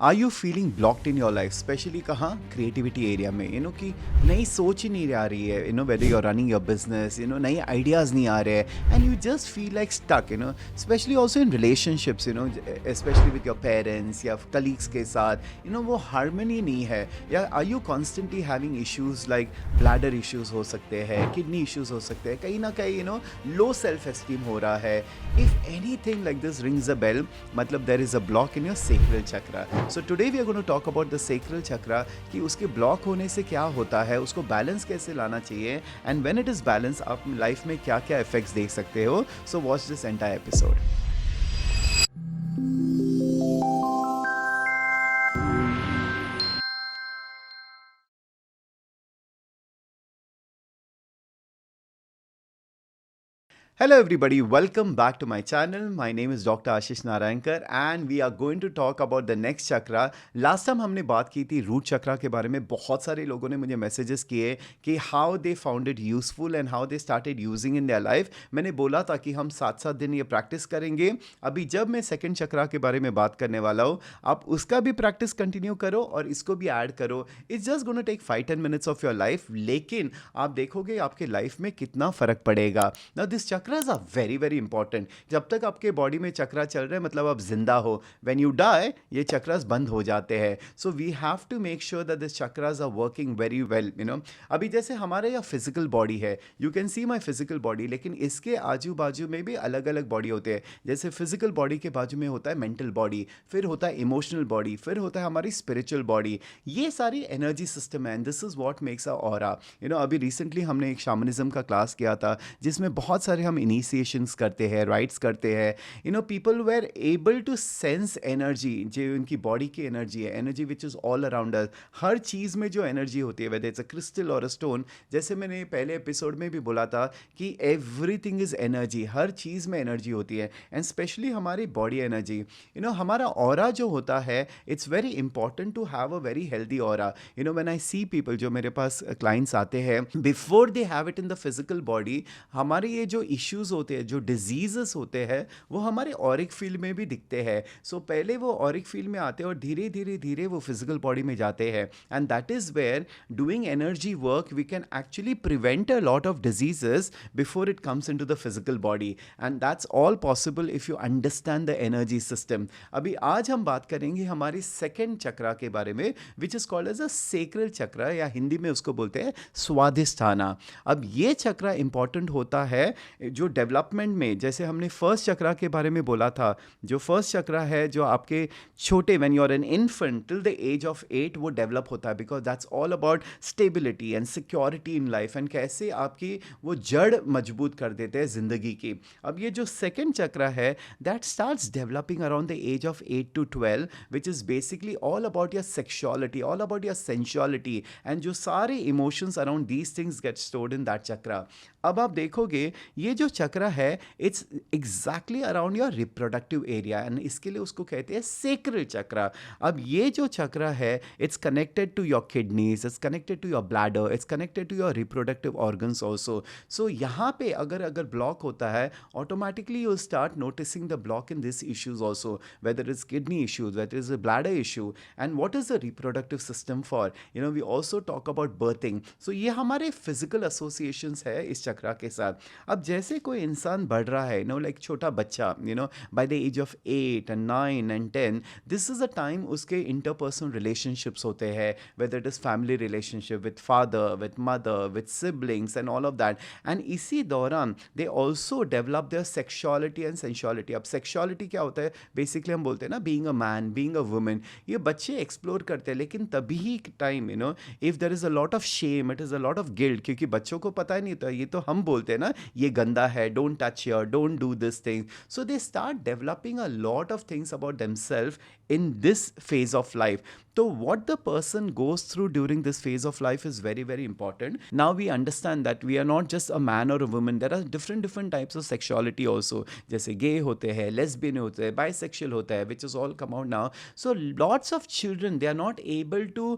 Are you feeling blocked in your life, specially कहाँ creativity area में, कि नई सोच ही नहीं आ रही है, whether you are running your business, नए आइडियाज़ नहीं आ रहे हैं, and you just feel like stuck, specially also in relationships, specially with your parents या कलीग्स के साथ, वो हारमोनी नहीं है, या are you constantly having issues like bladder issues हो सकते हैं, किडनी इश्यूज हो सकते हैं, कहीं ना कहीं लो सेल्फ एस्टीम हो रहा है. If anything like this rings a bell, मतलब there is a block in your sacral chakra. So today we are going to talk about the sacral chakra, कि उसके ब्लॉक होने से क्या होता है, उसको बैलेंस कैसे लाना चाहिए, and when it is balance आप लाइफ में क्या क्या इफेक्ट्स देख सकते हो. So watch this entire episode. Hello everybody, welcome back to my channel. My name is Dr. Ashish Narayankar and we are going to talk about the next chakra. Last time हमने बात की थी root चक्रा के बारे में. बहुत सारे लोगों ने मुझे मैसेजेस किए कि how they found it useful and how they started using in their life. मैंने बोला था कि हम 7-7 दिन ये प्रैक्टिस करेंगे. अभी जब मैं सेकंड चक्रा के बारे में बात करने वाला हूँ, आप उसका भी प्रैक्टिस कंटिन्यू करो और इसको भी ऐड करो. It's just gonna take 5-10 minutes of your life, लेकिन आप देखोगे आपके लाइफ में कितना फर्क पड़ेगा. Now this chakras are very very important. जब तक आपके बॉडी में चक्रा चल रहे हैं मतलब आप जिंदा हो. व्हेन यू डाई ये चक्रास बंद हो जाते हैं. So we have to make sure that this chakras are working very well. अभी जैसे हमारे यहाँ फिजिकल बॉडी है, you can see my physical body, लेकिन इसके आजू बाजू में भी अलग अलग बॉडी होते हैं. जैसे फिजिकल बॉडी के बाजू में होता है मेंटल बॉडी, फिर होता है इमोशनल बॉडी, फिर होता है हमारी स्पिरिचुअल बॉडी. ये सारी एनर्जी सिस्टम है and this is what makes a aura. अभी रिसेंटली हमने एक शामनिज्म का क्लास किया था जिसमें बहुत सारे हम इनिशिएशंस करते हैं, राइट्स करते हैं. People were able to sense energy, जो उनकी बॉडी की एनर्जी है, energy which is all around us. हर चीज़ में जो एनर्जी होती है, वेदर इट्स अ क्रिस्टल और अ स्टोन, जैसे मैंने पहले एपिसोड में भी बोला था कि एवरीथिंग इज़ एनर्जी. हर चीज़ में एनर्जी होती है एंड स्पेशली हमारी बॉडी एनर्जी. हमारा ऑरा जो होता है, it's very important to have a very healthy aura. When I see people, जो मेरे पास क्लाइंट्स आते हैं, before they have it in the physical body, हमारे ये जो इश्यूज होते हैं, जो डिजीजेस होते हैं, वो हमारे ऑरिक फील्ड में भी दिखते हैं. सो पहले वो ऑरिक फील्ड में आते हैं और धीरे धीरे धीरे वो फिजिकल बॉडी में जाते हैं. And that is where doing energy work we can actually prevent a lot of diseases before it comes into the physical body. And that's all possible if you understand the energy system. अभी आज हम बात करेंगे हमारी second चक्रा के बारे में, which is called as a sacral chakra, या हिंदी में उसको बोलते हैं स्वादिष्ठाना. अब ये चक्रा इंपॉर्टेंट होता है जो डेवलपमेंट में, जैसे हमने फर्स्ट चक्रा के बारे में बोला था, जो फर्स्ट चक्रा है जो आपके छोटे, when you are an infant till the age of 8, वो डेवलप होता है, because that's all about stability and security in life, and कैसे आपकी वो जड़ मजबूत कर देते हैं जिंदगी की. अब ये जो सेकेंड चक्रा है, that starts developing around the age of 8 to 12, which is basically all about your sexuality, all about your sensuality, and जो सारे emotions around these things get stored in that chakra. अब आप देखोगे ये जो चक्रा है, it's exactly around your reproductive area, and इसके लिए उसको कहते हैं सेक्रल चक्रा. अब ये जो चक्रा है, it's connected to your kidneys, it's connected to your bladder, it's connected to your reproductive organs also. So यहाँ पे अगर ब्लॉक होता है, automatically you start noticing the block in this issues also, whether is kidney issues, whether is a bladder issue, and what is the reproductive system for. We also talk about birthing. So ये हमारे physical associations है इस चक्रा के साथ. अब जैसे कोई इंसान बढ़ रहा है, लाइक छोटा बच्चा, by the age of 8 and 9 and 10, this is a time उसके इंटरपर्सनल रिलेशनशिप्स होते हैं, whether it is family relationship with father, with mother, with siblings and all of that. And इसी दौरान they also develop their sexuality and sensuality. अब sexuality क्या होता है, basically हम बोलते हैं ना, being a man, being a women. ये बच्चे एक्सप्लोर करते हैं, लेकिन तभी time, if there is a lot of shame, it is a lot of guilt, क्योंकि बच्चों को पता ही नहीं होता. ये तो हम बोलते हैं ना, ये गंदा है, don't touch here, don't do this thing. So they start developing a lot of things about themselves in this phase of life. तो what the person goes through during this phase of life is very very important. Now we understand that we are not just a man or a woman, there are different types of sexuality also, जैसे gay होते हैं, lesbian होते हैं, bisexual होता है, which is all come out now. So lots of children, they are not able to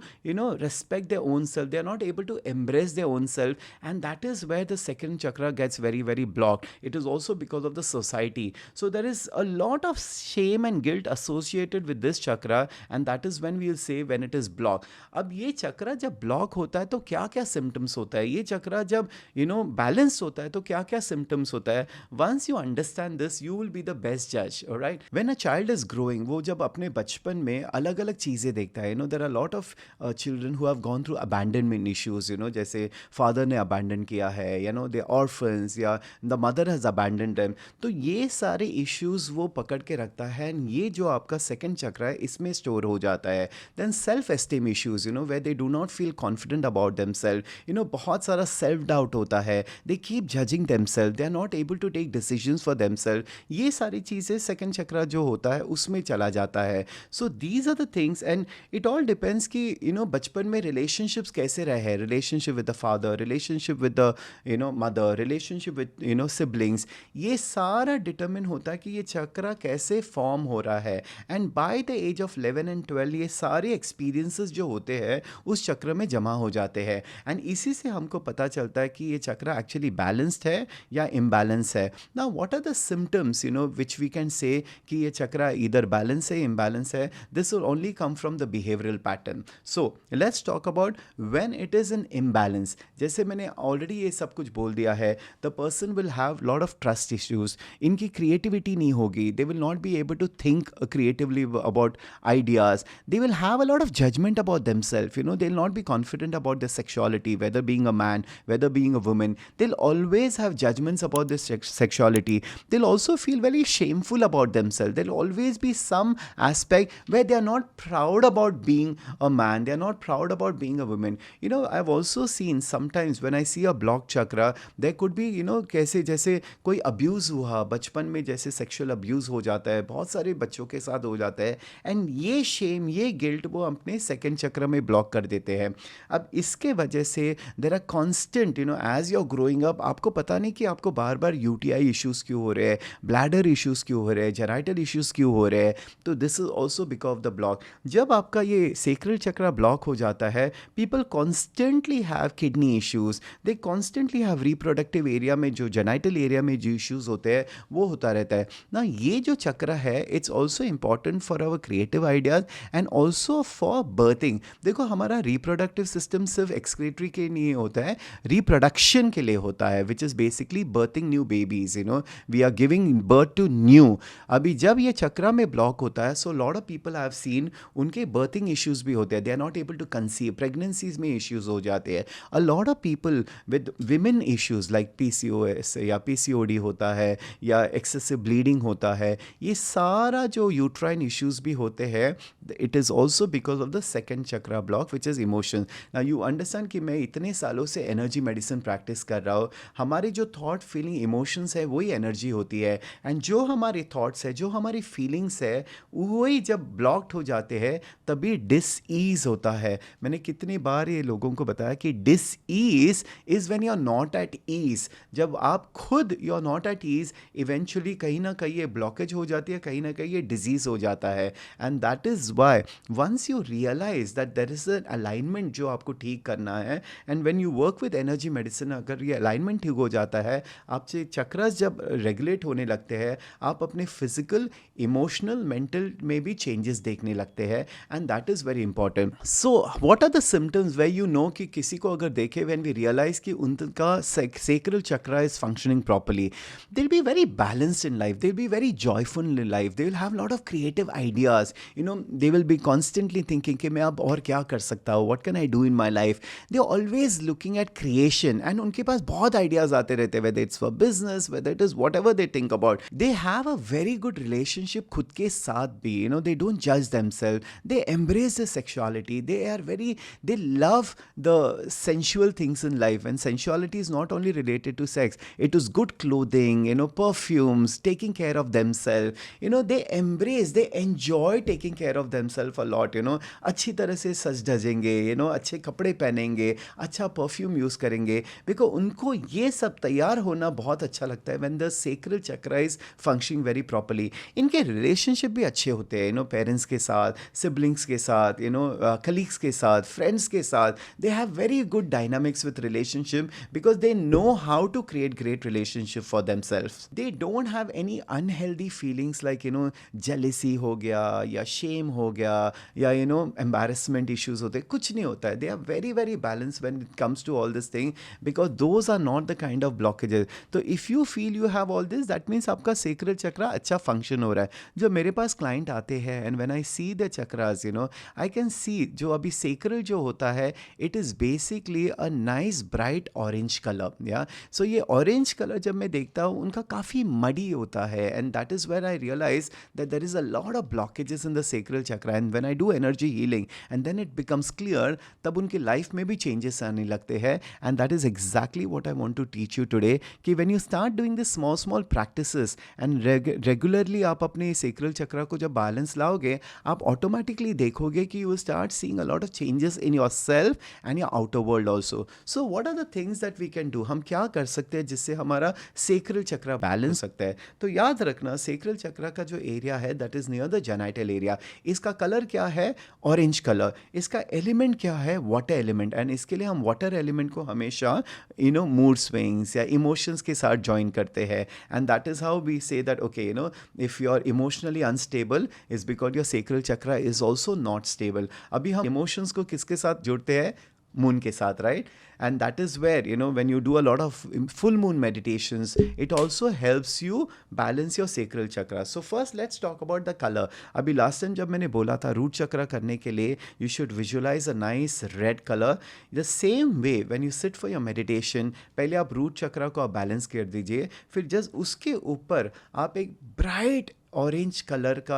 respect their own self, they are not able to embrace their own self, and that is where the second chakra gets very very blocked. It is also because of the society. So there is a lot of shame and guilt associated with this chakra, and that is when we will say when it is blocked. अब ये चक्रा जब block होता है तो क्या क्या symptoms होता है, ये चक्रा जब बैलेंस होता है तो क्या क्या सिम्टम्स होता है. Once you understand this you will be the best जज. Alright, when a child is growing, वो जब अपने बचपन में अलग अलग चीज़ें देखता है, there are lot of children who have gone through abandonment issues, जैसे फादर ने अबैंडन किया है, दे ऑर्फन्स, या the mother has abandon them. तो ये सारे इश्यूज वो पकड़ के रखता है, एंड ये जो आपका सेकंड चक्र है इसमें स्टोर हो जाता है. Then self esteem issues, where they do not feel confident about themselves, बहुत सारा सेल्फ डाउट होता है, they keep judging themselves, they are not able to take decisions for themselves. ये सारी चीज़ें सेकंड चक्र जो होता है उसमें चला जाता है. So these are the things, and it all depends कि बचपन में रिलेशनशिप्स कैसे रहे, relationship with the father, relationship with the mother, relationship with siblings, ये सारा डिटरमिन होता है कि ये चक्र कैसे फॉर्म हो रहा है. And by the age of 11 and 12 ये सारे एक्सपीरियंसेस जो होते हैं उस चक्र में जमा हो जाते हैं, एंड इसी से हमको पता चलता है कि ये चक्र एक्चुअली बैलेंस्ड है या इम्बैलेंस है. Now what are the symptoms which we can say कि ये चक्र इधर बैलेंस है, इम्बैलेंस है. This will only come from the behavioural pattern. So let's talk about when it is in imbalance. जैसे मैंने ऑलरेडी ये सब कुछ बोल दिया है, the person will have lot of trust issues, इनकी क्रिएटिविटी नहीं होगी, they will not be able to think creatively about ideas, they will have a lot of judgment about themselves, they'll not be confident about their sexuality, whether being a man, whether being a woman, they'll always have judgments about their sexuality. They'll also feel very shameful about themselves, there'll always be some aspect where they are not proud about being a man, they are not proud about being a woman. I've also seen sometimes when I see a blocked chakra, there could be कैसे जैसे कोई abuse हुआ बचपन में, जैसे sexual abuse हो जाता है, बहुत सारे बच्चों के साथ हो जाता है, एंड ये शेम, ये गिल्ट वो अपने सेकंड चक्र में ब्लॉक कर देते हैं. अब इसके वजह से there are constant as you are growing up, आपको पता नहीं कि आपको बार बार यूटीआई इश्यूज़ क्यों हो रहे हैं, ब्लैडर इश्यूज़ क्यों हो रहे हैं, जेराइटल इश्यूज़ क्यों हो रहे हैं. तो this is also because of the block. जब आपका ये सेक्रल चक्र ब्लॉक हो जाता है, people constantly have kidney issues, they constantly have reproductive area में जो जेनाइटल एरिया में जो इश्यूज़ होते हैं वो होता रहता है ना. ये जो चक्र है it's also important for our creative ideas and also for birthing. देखो हमारा रिप्रोडक्टिव सिस्टम सिर्फ एक्सक्रीटरी के लिए होता है, रिप्रोडक्शन के लिए होता है, which is basically birthing new babies, we are giving birth to new. अभी जब ये चक्र में ब्लॉक होता है, so lot of people I have seen उनके बर्थिंग इश्यूज़ भी होते हैं, they are not able to conceive, pregnancies में इश्यूज़ हो जाते हैं. A lot of people with women issues like PCOS या PCOD होता है, या एक्सेसिव ब्लीडिंग होता है, ये सारा जो यूट्राइन इश्यूज़ भी होते हैं, it is also because of the second chakra block which is emotion. Now you understand कि मैं इतने सालों से एनर्जी मेडिसिन प्रैक्टिस कर रहा हूँ, हमारे जो थॉट फीलिंग इमोशंस है वही एनर्जी होती है, एंड जो हमारे थॉट्स है, जो हमारी फीलिंग्स है, वही जब ब्लॉक्ड हो जाते हैं तभी डिसईज होता है. मैंने कितनी बार ये लोगों को बताया कि disease is when you are not at ease. जब आप खुद you are not at ease, eventually कहीं ना कहीं ये ब्लॉकेज हो जाती है, कहीं ना कहीं ये डिजीज़ हो जाता है. And that is why once you realise that there is an alignment जो आपको ठीक करना है, and when you work with energy medicine, अगर ये अलाइनमेंट ठीक हो जाता है, आपसे चक्रस जब रेगुलेट होने लगते हैं, आप अपने फिजिकल, इमोशनल, मेंटल में भी चेंजेस देखने लगते हैं, and that is very important. So what are the symptoms way you know कि किसी को अगर देखे, व्हेन वी रियलाइज कि उनका sacral chakra is functioning properly, they will be very balanced in life, they will be very joyful in life, they will have lot of creative ideas, they will be constantly thinking कि मैं अब और क्या कर सकता हूँ, what can I do in my life. They are always looking at creation, and उनके पास बहुत आइडियाज़ आते रहते हैं, whether it's for business, whether it is what ever they think about. They have a very good relationship खुद के साथ भी, दे डोंट जज themselves, they embrace the sexuality, they are very, they love the sensual things in life, and sensuality is not only related to sex, it is good clothing, perfumes, taking care of themselves, they embrace, they enjoy taking care of themselves a lot. Spot, अच्छी तरह से सज धजेंगे, अच्छे कपड़े पहनेंगे, अच्छा perfume use करेंगे, because उनको ये सब तैयार होना बहुत अच्छा लगता है when the sacral chakra is functioning very properly. इनके रिलेशनशिप भी अच्छे होते हैं, पेरेंट्स के साथ, सिबलिंग्स के साथ, कलीग्स के साथ, फ्रेंड्स के साथ। They have very good dynamics with relationship because they know how to create great relationship for themselves. They don't have any unhealthy feelings like jealousy हो गया या शेम हो गया या एम्बैरसमेंट इश्यूज होते, कुछ नहीं होता है। They are very very balance when it comes to all this thing because those are not the kind of blockages. तो if you feel you have all this, that means आपका sacral chakra अच्छा function हो रहा है। जो मेरे पास client आते हैं and when I see the chakras, I can see जो अभी सेक्रल जो होता है, it is basically a nice bright orange colour. या सो ये ऑरेंज कलर जब मैं देखता हूँ उनका काफ़ी मडी होता है, and that is when I realise that there is a lot of blockages in the sacral chakra. And when I do energy healing and then it becomes clear, तब उनकी लाइफ में भी चेंजेस आने लगते हैं। And that is exactly what I want to teach you today कि when you start doing this small small practices and regularly आप अपने सेक्रल चक्र को जब बैलेंस लाओगे, आप ऑटोमेटिकली देखोगे कि you start seeing a lot of changes in your self and your outer world also. So what are the things that we can do, हम क्या कर सकते हैं जिससे हमारा सेक्रल चक्र बैलेंस हो सकता है। तो याद रखना, सेक्रल चक्र का जो एरिया है that is near the genital area. इसका कलर क्या है? Orange colour. इसका एलिमेंट क्या है? Water element. एंड इसके लिए हम वाटर एलिमेंट को हमेशा मूड स्विंग्स या इमोशंस के साथ ज्वाइन करते हैं। And that is how we say that okay if you are emotionally unstable is because your sacral chakra is also not stable. अभी हम इमोशंस को किसके साथ जुड़ते हैं? मून के साथ, right? And that is where when you do a lot of full moon meditations, it also helps you balance your sacral chakra. So first let's talk about the color. अभी last time जब मैंने बोला था root चक्र करने के लिए you should visualize a nice red color. The same way when you sit for your meditation, पहले आप रूट चक्र को आप बैलेंस कर दीजिए, फिर जस्ट उसके ऊपर आप एक ब्राइट ऑरेंज कलर का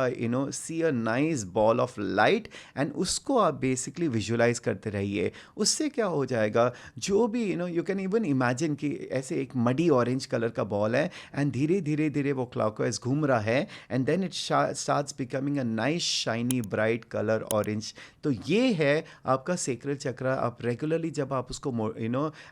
see a nice ball of light, and उसको आप बेसिकली विजुलाइज करते रहिए। उससे क्या हो जाएगा, जो भी यू कैन इवन इमेजिन कि ऐसे एक मडी ऑरेंज कलर का बॉल है एंड धीरे धीरे धीरे वो क्लॉकवाइज घूम रहा है, and then it starts becoming a nice shiny bright colour orange. तो ये है आपका सेक्रल चक्र। आप रेगुलरली जब आप उसको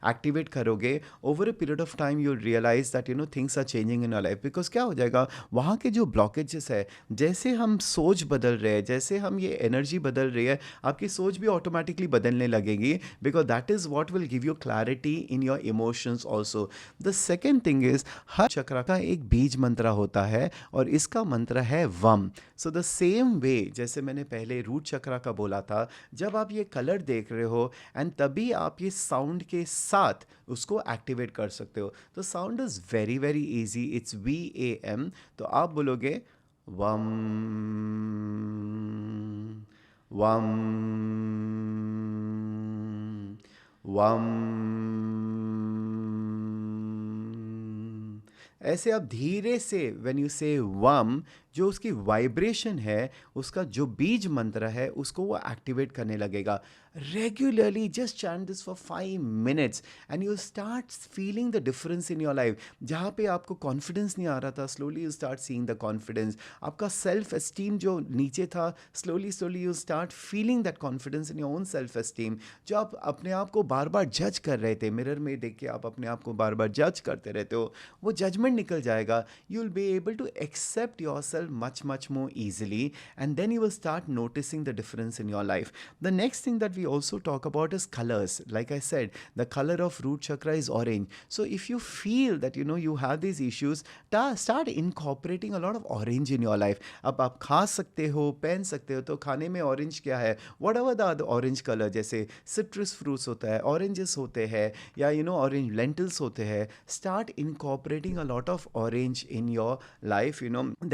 एक्टिवेट करोगे, over a period of time you realise that things are changing in your life. Because क्या हो जाएगा, वहाँ के जो ब्लॉकेजेस है, जैसे हम सोच बदल रहे हैं, जैसे हम ये एनर्जी बदल रही है, आपकी सोच भी ऑटोमेटिकली बदलने लगेगी, because that is what will give you clarity in your emotions also. The second thing is, हर चक्र का एक बीज मंत्र होता है और इसका मंत्र है वम। सो द सेम वे जैसे मैंने पहले रूट चक्र का बोला था, जब आप ये कलर देख रहे हो एंड तभी आप ये साउंड के साथ उसको एक्टिवेट कर सकते हो। तो sound is very very easy, it's VAM। तो आप बोलोगे वम वम वम। ऐसे आप धीरे से व्हेन यू से वम, जो उसकी वाइब्रेशन है, उसका जो बीज मंत्र है, उसको वो एक्टिवेट करने लगेगा। Regularly just chant this for 5 minutes and you start feeling the difference in your life. जहाँ पे आपको कॉन्फिडेंस नहीं आ रहा था, slowly you start seeing the confidence. आपका सेल्फ एस्टीम जो नीचे था, slowly slowly you start feeling that confidence in your own self esteem. जो आप अपने आप को बार बार जज कर रहे थे, मिरर में देख के आप अपने आप को बार बार जज करते रहते हो, वो जजमेंट निकल जाएगा। You will be able to accept your self much more easily, and then you will start noticing the difference in your life. The next thing that we also talk about is colors. Like I said, the color of root chakra is orange. So if you feel that you have these issues, start incorporating a lot of orange in your life. अब आप खा सकते हो, पहन सकते हो, तो खाने में ऑरेंज क्या है, whatever the orange color, जैसे citrus fruits होता है, oranges होते हैं, या orange lentils होते हैं, start incorporating a lot of orange in your life.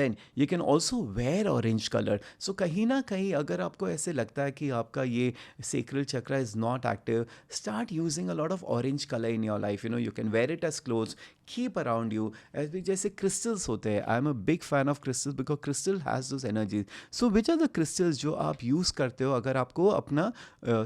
Then you can also wear orange color. So कहीं ना कहीं अगर आपको ऐसे लगता है कि आपका ये sacral chakra is not active, start using a lot of orange color in your life. You can wear it as clothes. keep around you. जैसे crystals होते हैं, I am a big fan of crystals because crystal has those energies. So which are the crystals जो आप use करते हो अगर आपको अपना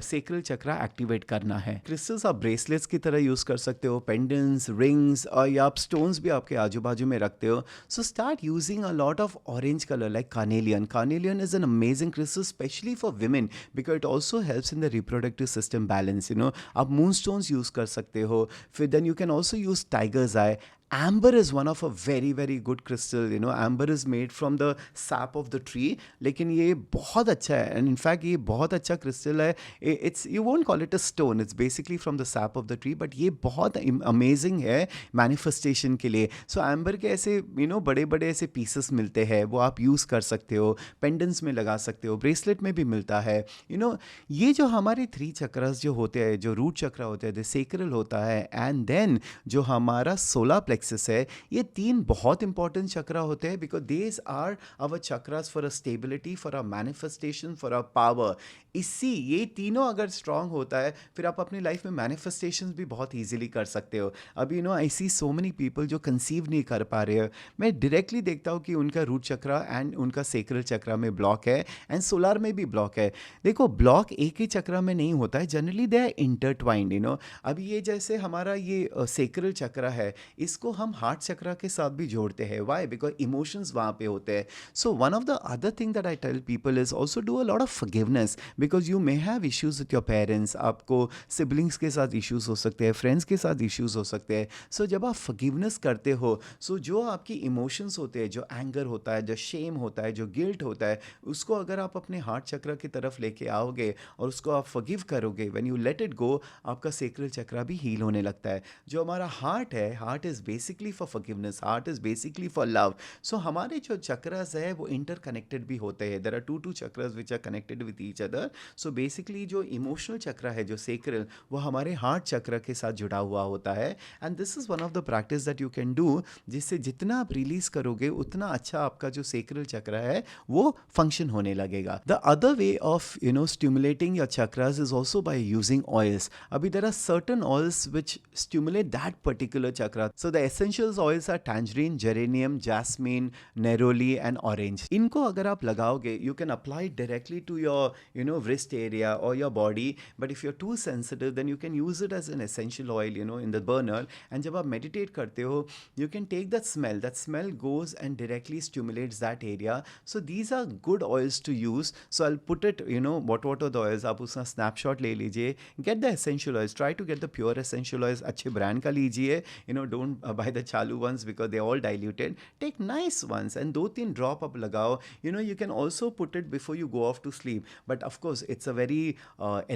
sacral chakra activate करना है? Crystals आप bracelets की तरह use कर सकते हो, pendants, rings, और या आप stones भी आपके आजू बाजू में रखते हो. So start using a lot of orange color like carnelian. Carnelian is an amazing crystal, especially for women, because it also helps in the reproductive system balance. You know, आप moonstones use कर सकते हो. फिर then you can also use tiger's eye. Amber is one of a very very good crystal. You know, amber is made from the sap of the tree. लेकिन ये बहुत अच्छा है, and in fact ये बहुत अच्छा crystal है. It's, you won't call it a stone. It's basically from the sap of the tree, but ये बहुत amazing है manifestation के लिए. So amber के ऐसे बड़े बड़े ऐसे pieces मिलते हैं, वो आप use कर सकते हो, pendants में लगा सकते हो, bracelet में भी मिलता है. ये जो हमारे 3 चक्रास जो होते हैं, जो रूट चक्र होते हैं, द सेक्रल होता है, एंड देन जो हमारा सोलर प्लेक्सस है, ये 3 बहुत इंपॉर्टेंट चक्र होते हैं because these are our chakras for a stability, for a manifestation, for a power. ये तीनों अगर स्ट्रांग होता है, फिर आप अपनी लाइफ में मैनिफेस्टेशन भी बहुत ईजिली कर सकते हो. अभी आई सी सो मेनी पीपल जो कंसीव नहीं कर पा रहे हो, मैं डायरेक्टली देखता हूँ कि उनका रूट चक्र एंड उनका सेक्रल चक्र में ब्लॉक है, एंड सोलर में भी ब्लॉक है. देखो, ब्लॉक एक ही चक्र में नहीं होता है, जनरली दे आर इंटरट्वाइंड. अभी ये जैसे हमारा ये सेक्रल चक्र है, इसको हम हार्ट चक्र के साथ भी जोड़ते हैं. वाई? बिकॉज इमोशंस वहाँ पे होते हैं. So one of the other thing that I tell people is also do a lot of forgiveness, because you may have issues with your parents. आपको सिबलिंग्स के साथ इश्यूज हो सकते हैं, फ्रेंड्स के साथ इश्यूज हो सकते हैं. सो जब आप फॉरगिवनेस करते हो, सो जो आपकी इमोशंस होते हैं, जो एंगर होता है, जो शेम होता है, जो गिल्ट होता है, उसको अगर आप अपने हार्ट चक्र की तरफ लेके आओगे और उसको आप फॉरगिव करोगे, when you let it go, आपका सेक्रल चक्र भी हील होने लगता है. जो हमारा हार्ट है, heart is basically for forgiveness, heart is basically for love. So हमारे जो चक्रस है वो इंटरकनेक्टेड भी होते हैं. There are two chakras which are connected with each other. So basically जो इमोशनल चक्र है, जो सेक्रल, वो हमारे हार्ट चक्र के साथ जुड़ा हुआ होता है. And this is one of the practice that you can do, जिससे जितना आप रिलीज करोगे उतना अच्छा आपका जो सेक्रल चक्र है वो फंक्शन होने लगेगा. The other way of stimulating your chakras is also by using oils. Abhi there are certain oils which stimulate that particular chakra. So the essentials oils are tangerine, geranium, jasmine, neroli and orange. इनको अगर आप लगाओगे, you can apply it directly to your wrist area or your body. But if you're too sensitive, then you can use it as an essential oil in the burner. And जब आप meditate करते हो, you can take that smell. That smell goes and directly stimulates that area. So these are good oils to use. So I'll put it, what are the oils, आप उसका snapshot ले लीजिए. Get the essential oils. Try to get the pure essential oils. अच्छे brand का लीजिए. Don't buy the चालू ones because they're all diluted. Take nice ones and 2-3 drop आप लगाओ. You can also put it before you go off to sleep. But of course, it's a very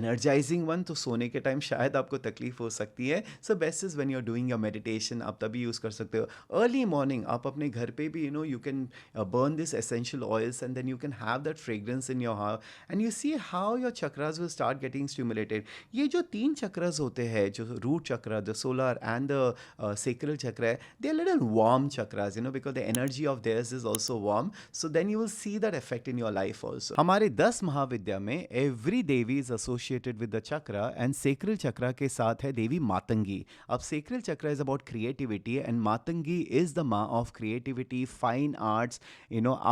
energizing one. तो सोने के time शायद आपको तकलीफ हो सकती है. So best is when you're doing your meditation, आप तभी यूज़ कर सकते हो. Early morning आप अपने घर पे भी you can burn this essential oils and then you can have that fragrance in your house and you see how your chakras will start getting stimulated. ये जो 3 chakras होते हैं, जो root chakra, the solar and the sacral chakra, they're little warm chakras, because the energy of theirs is also warm. So then you will see that effect in your life also. हमारे 10 महाविद्या में every Devi is associated with the chakra and sacral chakra के साथ है देवी मातंगी. अब sacral chakra is about creativity and Matangi is the ma of creativity, fine arts,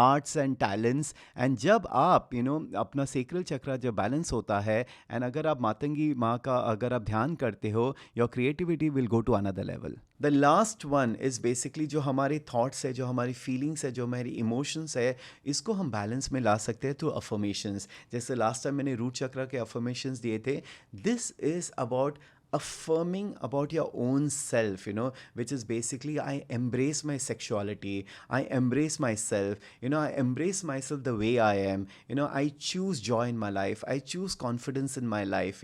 arts and talents. And जब आप अपना sacral chakra जब बैलेंस होता है एंड अगर आप मातंगी माँ का अगर आप ध्यान करते हो, your creativity will go to another level. The last one is basically जो हमारे थॉट्स है, जो हमारी फीलिंग्स है, जो हमारी इमोशंस है, इसको हम बैलेंस में ला सकते हैं थ्रू अफर्मेशंस. जैसे लास्ट टाइम मैंने रूट चक्र के अफर्मेशंस दिए थे. This is about affirming about your own self, which is basically I embrace my sexuality, I embrace myself, I embrace myself the way I am, I choose joy in my life, I choose confidence in my life.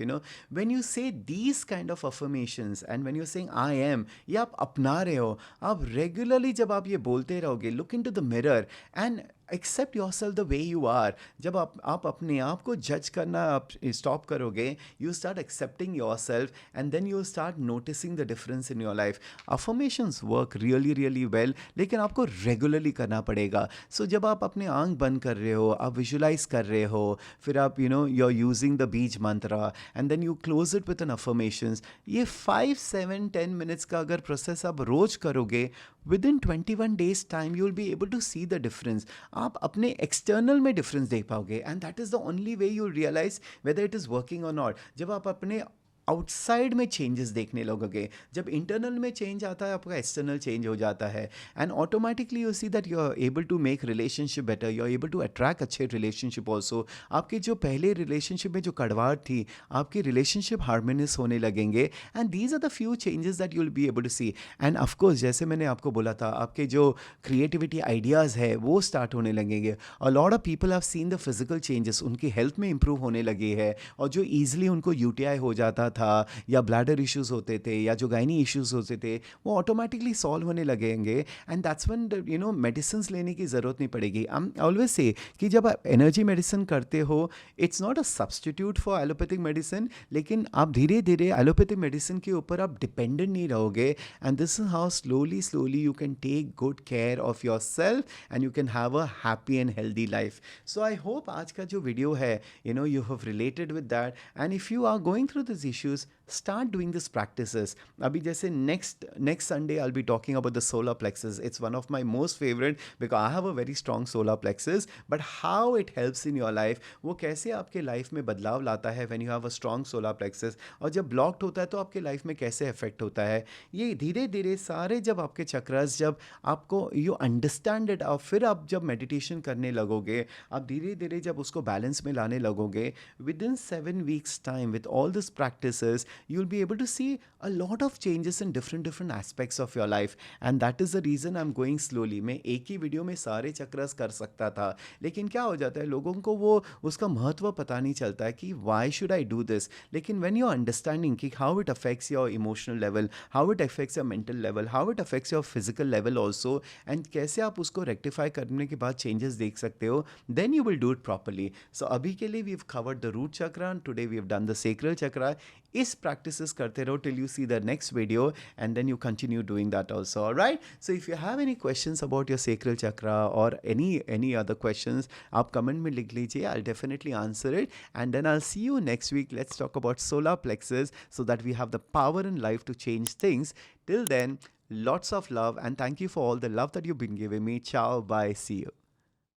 When you say these kind of affirmations and when you're saying I am, ये आप अपना रहे हो, आप regularly जब आप ये बोलते रहोगे, look into the mirror and accept your self the way you are. जब आप अपने आप को जज करना आप स्टॉप करोगे, you start accepting your self and then you start noticing the difference in your life. Affirmations work really really well, लेकिन आपको रेगुलरली करना पड़ेगा। सो जब आप अपने आंख बंद कर रहे हो, आप विजुलाइज कर रहे हो, फिर आप you are using the beej mantra and then you close it with an affirmations. ये 5 7 10 मिनट्स का अगर प्रोसेस आप रोज करोगे, within 21 days time you will be able to see the difference. आप अपने एक्सटर्नल में डिफरेंस देख पाओगे and that is the only way you realise whether it is working और नॉट। जब आप अपने आउटसाइड में चेंजेस देखने लगोगे, जब इंटरनल में चेंज आता है, आपका एक्सटर्नल चेंज हो जाता है and automatically you see that you are able to make relationship better, you are able to attract अच्छे रिलेशनशिप ऑल्सो। आपके जो पहले रिलेशनशिप में जो कड़वाहट थी, आपकी रिलेशनशिप हार्मोनियस होने लगेंगे and these are the few changes that you will be able to see. And of course जैसे मैंने आपको बोला था, आपके जो क्रिएटिविटी आइडियाज़ है वो स्टार्ट होने लगेंगे। अ lot of people have seen the physical changes, उनकी हेल्थ में इंप्रूव होने लगी है, और जो ईजिली उनको यूटीआई हो जाता था या ब्लैडर इश्यूज होते थे या जो गायनी इश्यूज होते थे, वो ऑटोमेटिकली सॉल्व होने लगेंगे एंड दैट्स व्हेन मेडिसिन लेने की ज़रूरत नहीं पड़ेगी। आई ऑलवेज से कि जब आप एनर्जी मेडिसिन करते हो, it's not a substitute for allopathic medicine, लेकिन आप धीरे धीरे एलोपैथिक मेडिसिन के ऊपर आप डिपेंडेंट नहीं रहोगे and this is how slowly slowly you can take good care of your self and you can have a happy and healthy life. So I hope आज का जो वीडियो है, you have related with that and if you are going through this issues, start doing these practices. Abhi jaise next Sunday I'll be talking about the solar plexus. It's one of my most favorite because I have a very strong solar plexus, but how it helps in your life, वो कैसे आपके life में बदलाव लाता है when you have a strong solar plexus, और जब blocked होता है तो आपके लाइफ में कैसे इफेक्ट होता है। ये धीरे धीरे सारे जब आपके चक्रस, जब आपको यू अंडरस्टैंड इट, और फिर आप जब मेडिटेशन करने लगोगे, आप धीरे धीरे जब उसको बैलेंस में लाने लगोगे, with in 7 weeks time with all this practices, you'll be able to see a lot of changes in different aspects of your life, and that is the reason I'm going slowly. मैं एक ही video में सारे chakras कर सकता था, लेकिन क्या हो जाता है, लोगों को वो उसका महत्व पता नहीं चलता है कि why should I do this। लेकिन when you're understanding कि how it affects your emotional level, how it affects your mental level, how it affects your physical level also, and कैसे आप उसको rectify करने के बाद changes देख सकते हो, then you will do it properly। So अभी के लिए we've covered the root chakra and today we've done the sacral chakra। इस practices करते रहो till you see the next video and then you continue doing that also, all right? So if you have any questions about your sacral chakra or any other questions, आप comment में लिख लीजिए, I'll definitely answer it, and then I'll see you next week. Let's talk about solar plexus so that we have the power in life to change things. Till then, lots of love and thank you for all the love that you've been giving me. Ciao, bye, see you.